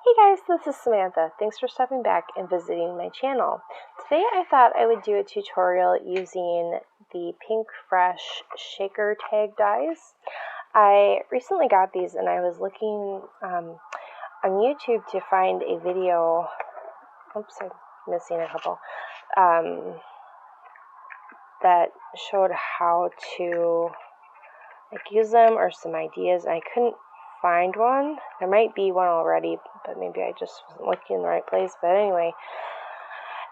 Hey guys, this is Samantha. Thanks for stopping back and visiting my channel. Today I thought I would do a tutorial using the Pinkfresh shaker tag dies. I recently got these and I was looking on YouTube to find a video. Oops, I'm missing a couple. That showed how to use them or some ideas, and I couldn't find one. There might be one already, but maybe I just wasn't looking in the right place. But anyway,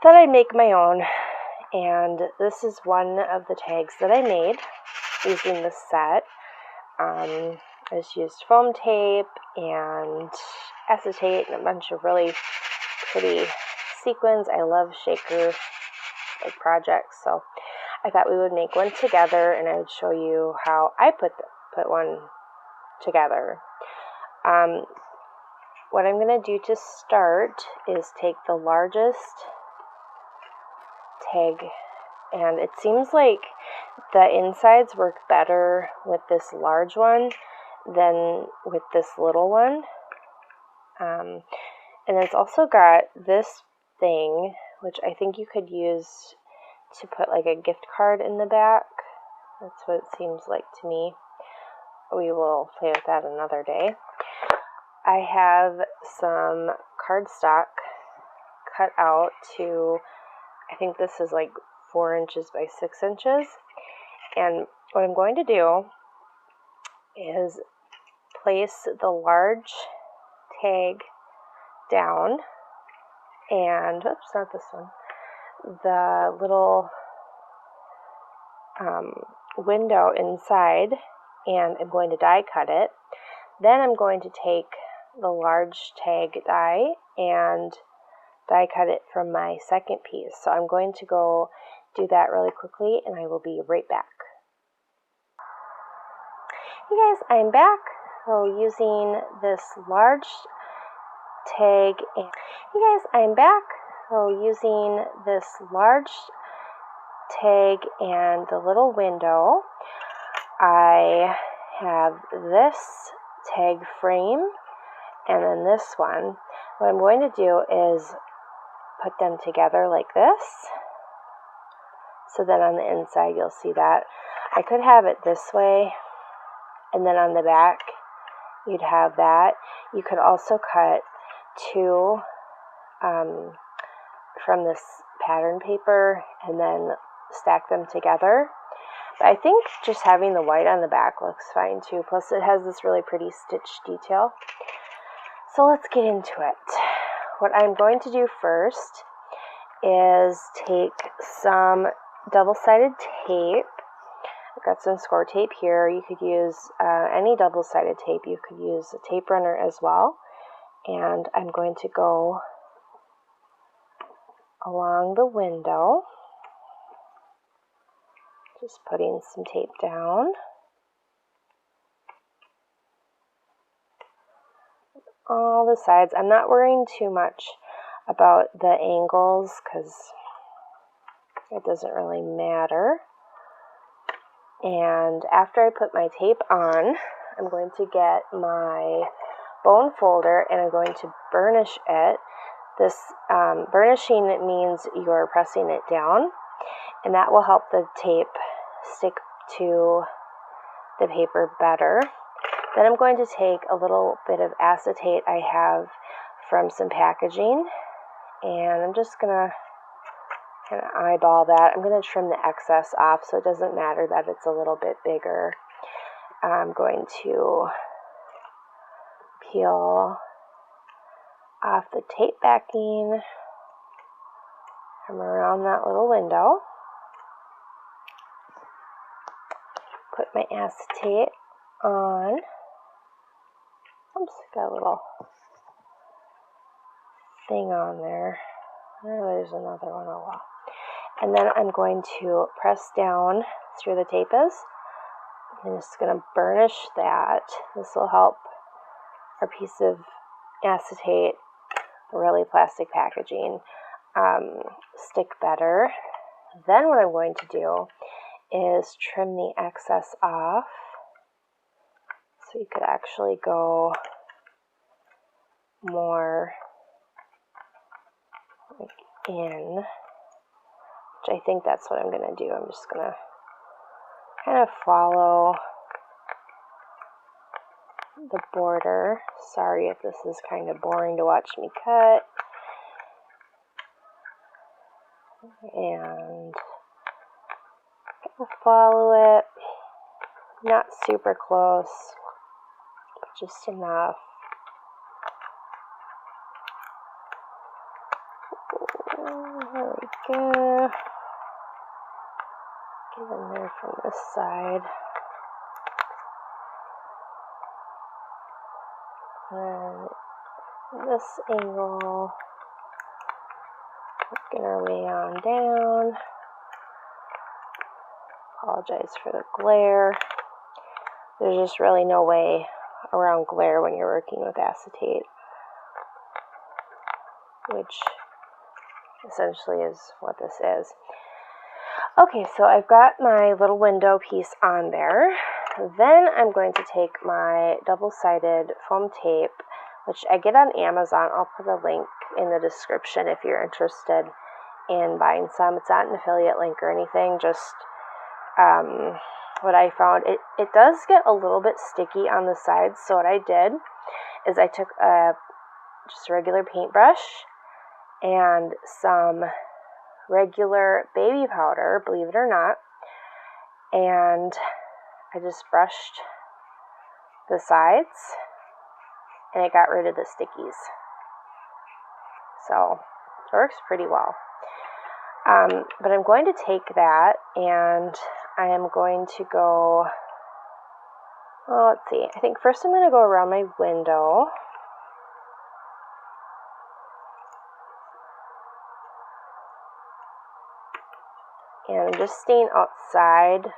thought I'd make my own, and this is one of the tags that I made using the set. I just used foam tape and acetate and a bunch of really pretty sequins. I love shaker projects, so I thought we would make one together, and I would show you how I put one together. What I'm going to do to start is take the largest tag, and it seems like the insides work better with this large one than with this little one. And it's also got this thing, which I think you could use to put like a gift card in the back. That's what it seems like to me. We will play with that another day. I have some cardstock cut out to, I think this is like 4 inches by 6 inches. And what I'm going to do is place the large tag down, and, oops, not this one, the little window inside, and I'm going to die cut it. Then I'm going to take the large tag die and die cut it from my second piece. So I'm going to go do that really quickly, and I will be right back. Hey guys, I'm back. So using this large tag, and hey guys, I'm back. So using this large tag and the little window, I have this tag frame and then this one. What I'm going to do is put them together like this, so that on the inside you'll see that. I could have it this way, and then on the back you'd have that. You could also cut two from this pattern paper and then stack them together. But I think just having the white on the back looks fine too. Plus it has this really pretty stitch detail. So let's get into it. What I'm going to do first is take some double-sided tape. I've got some score tape here. You could use any double-sided tape. You could use a tape runner as well. And I'm going to go along the window, just putting some tape down. All the sides. I'm not worrying too much about the angles because it doesn't really matter. And after I put my tape on, I'm going to get my bone folder and I'm going to burnish it. This burnishing, it means you're pressing it down, and that will help the tape stick to the paper better. Then I'm going to take a little bit of acetate I have from some packaging, and I'm just going to kind of eyeball that. I'm going to trim the excess off so it doesn't matter that it's a little bit bigger. I'm going to peel off the tape backing from around that little window. Put my acetate on. Oops, got a little thing on there. Oh, there's another one. Oh well. And then I'm going to press down through the tape is. I'm just going to burnish that. This will help our piece of acetate, really plastic packaging, stick better. Then what I'm going to do is trim the excess off, so you could actually go more in, which I think that's what I'm going to do. I'm just going to kind of follow the border. Sorry if this is kind of boring to watch me cut. And follow it, not super close, but just enough. There we go. Get in there from this side. And this angle, working our way on down. Apologize for the glare. There's just really no way around glare when you're working with acetate, which essentially is what this is. Okay, so I've got my little window piece on there. Then I'm going to take my double-sided foam tape, which I get on Amazon. I'll put a link in the description if you're interested in buying some. It's not an affiliate link or anything, just what I found. It does get a little bit sticky on the sides, so what I did is I took just a regular paintbrush and some regular baby powder, believe it or not, and I just brushed the sides and it got rid of the stickies. So it works pretty well. But I'm going to take that and I am going to go, well, let's see, I think first I'm going to go around my window. And I'm just staying outside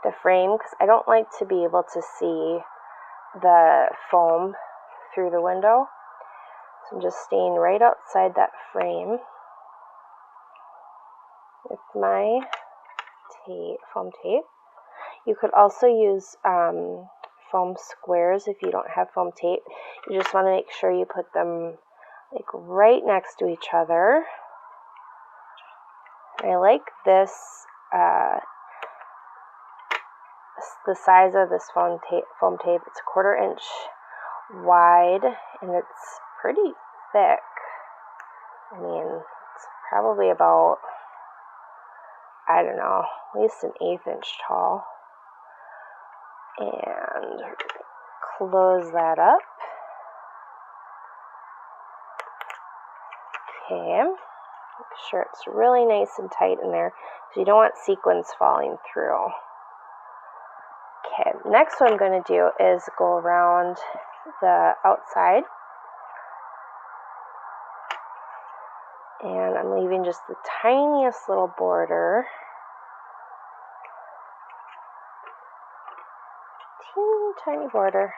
the frame because I don't like to be able to see the foam through the window. So I'm just staying right outside that frame with my foam tape. You could also use foam squares if you don't have foam tape. You just want to make sure you put them like right next to each other. I like this, the size of this foam tape. It's a 1/4 inch wide and it's pretty thick. I mean, it's probably about, I don't know, at least an 1/8 inch tall. And close that up. Okay. Make sure it's really nice and tight in there because you don't want sequins falling through. Okay, next what I'm going to do is go around the outside. And I'm leaving just the tiniest little border. Teeny tiny border.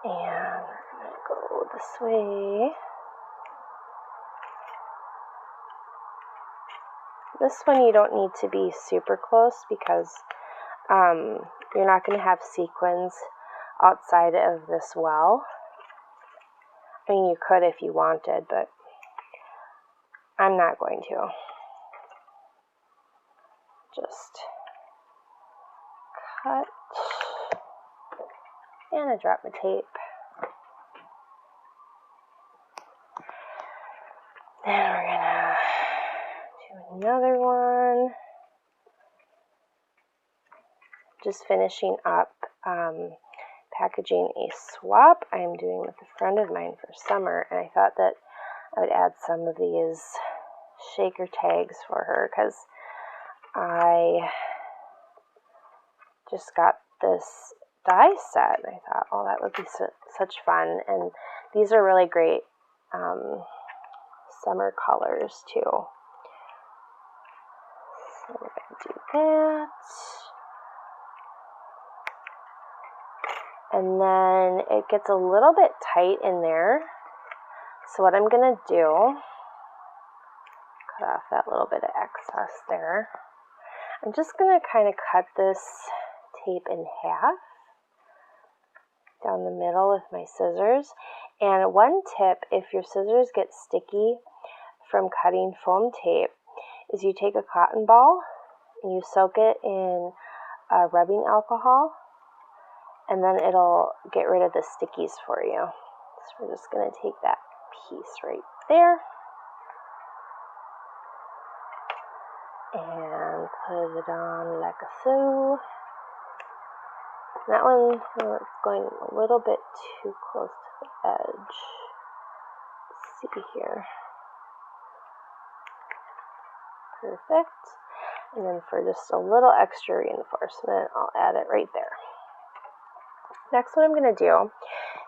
And we're going to go this way. This one you don't need to be super close because you're not going to have sequins outside of this well. I mean, you could if you wanted, but I'm not going to. Just cut. And I drop my tape. Then we're gonna do another one. Just finishing up packaging a swap I'm doing with a friend of mine for summer, and I thought that I would add some of these shaker tags for her because I just got this die set and I thought, oh, that would be such fun. And these are really great summer colors too. So we're going to do that. And then it gets a little bit tight in there. So what I'm going to do, cut off that little bit of excess there. I'm just going to kind of cut this tape in half. down the middle with my scissors. And one tip, if your scissors get sticky from cutting foam tape, is you take a cotton ball and you soak it in rubbing alcohol, and then it'll get rid of the stickies for you. So we're just going to take that piece right there and put it on like so. That one, it's going a little bit too close to the edge. Let's see here. Perfect. And then for just a little extra reinforcement, I'll add it right there. Next, what I'm going to do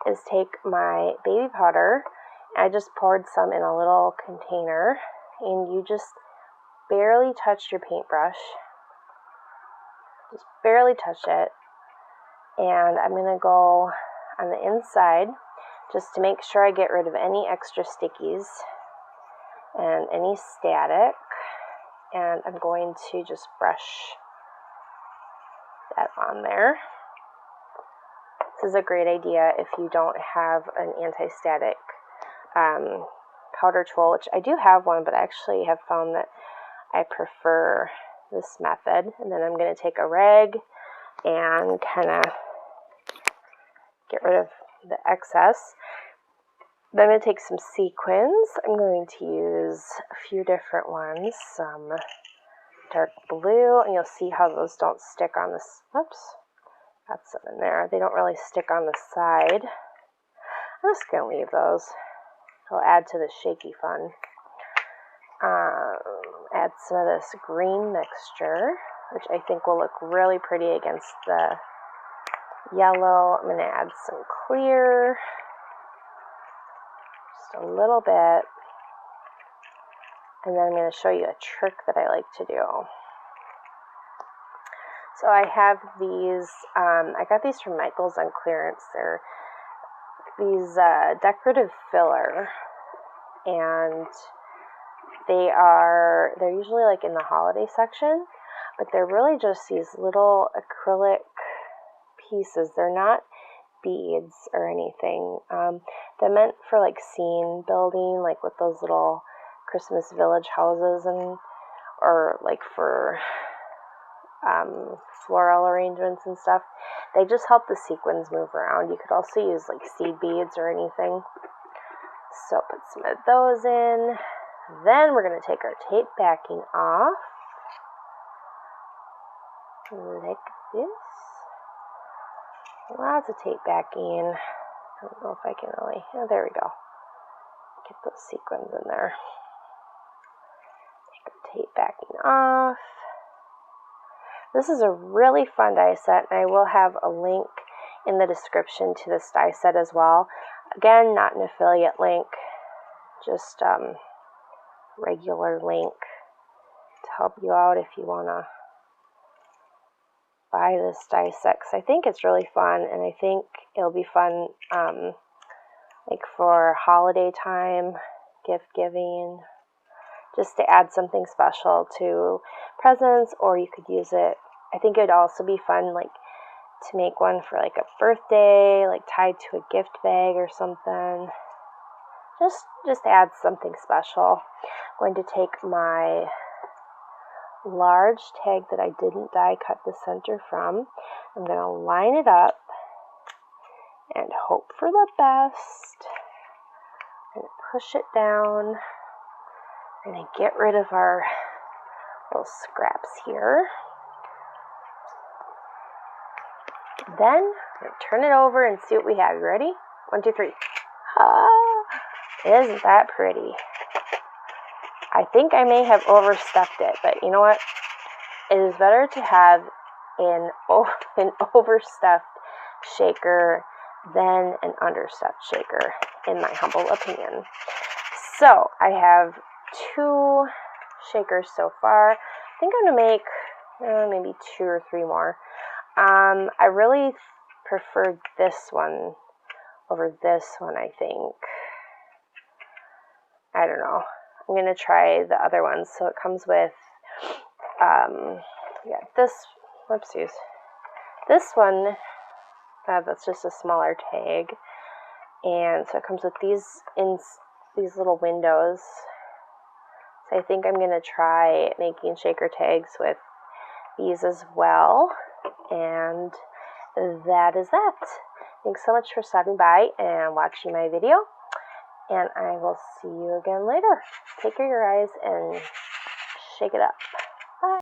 is take my baby powder. I just poured some in a little container, and you just barely touch your paintbrush. Just barely touch it. And I'm going to go on the inside just to make sure I get rid of any extra stickies and any static. And I'm going to just brush that on there. This is a great idea if you don't have an anti-static powder tool, which I do have one, but I actually have found that I prefer this method. And then I'm going to take a rag and kind of get rid of the excess. Then I'm going to take some sequins. I'm going to use a few different ones, some dark blue, and you'll see how those don't stick on this. Oops, got some in there. They don't really stick on the side. I'm just going to leave those. It'll add to the shaky fun. Add some of this green mixture, which I think will look really pretty against the yellow. I'm going to add some clear, just a little bit, and then I'm going to show you a trick that I like to do. So I have these, I got these from Michael's on clearance. They're these decorative filler, and they're usually like in the holiday section, but they're really just these little acrylic pieces. They're not beads or anything. They're meant for like scene building, like with those little Christmas village houses, and or like for floral arrangements and stuff. They just help the sequins move around. You could also use like seed beads or anything. So put some of those in. Then we're going to take our tape backing off, like this. Lots of tape backing. I don't know if I can really, oh, there we go. Get those sequins in there. Take our tape backing off. This is a really fun die set, and I will have a link in the description to this die set as well. Again, not an affiliate link, just regular link to help you out if you want to buy this die set, because I think it's really fun, and I think it'll be fun like for holiday time, gift giving, just to add something special to presents, or you could use it. I think it would also be fun like to make one for like a birthday, like tied to a gift bag or something. Just add something special. I'm going to take my large tag that I didn't die cut the center from. I'm going to line it up and hope for the best. I'm going to push it down. I'm going to get rid of our little scraps here. Then I'm going to turn it over and see what we have. You ready? 1, 2, 3. Isn't that pretty? I think I may have overstuffed it, but you know what? It is better to have an overstuffed shaker than an understuffed shaker, in my humble opinion. So I have 2 shakers so far. I think I'm going to make maybe 2 or 3 more. I really prefer this one over this one, I think. I don't know. I'm going to try the other ones. So it comes with, this, whoopsies. This one That's just a smaller tag. And so it comes with these little windows. So I think I'm going to try making shaker tags with these as well. And that is that. Thanks so much for stopping by and watching my video. And I will see you again later. Take care of your eyes and shake it up.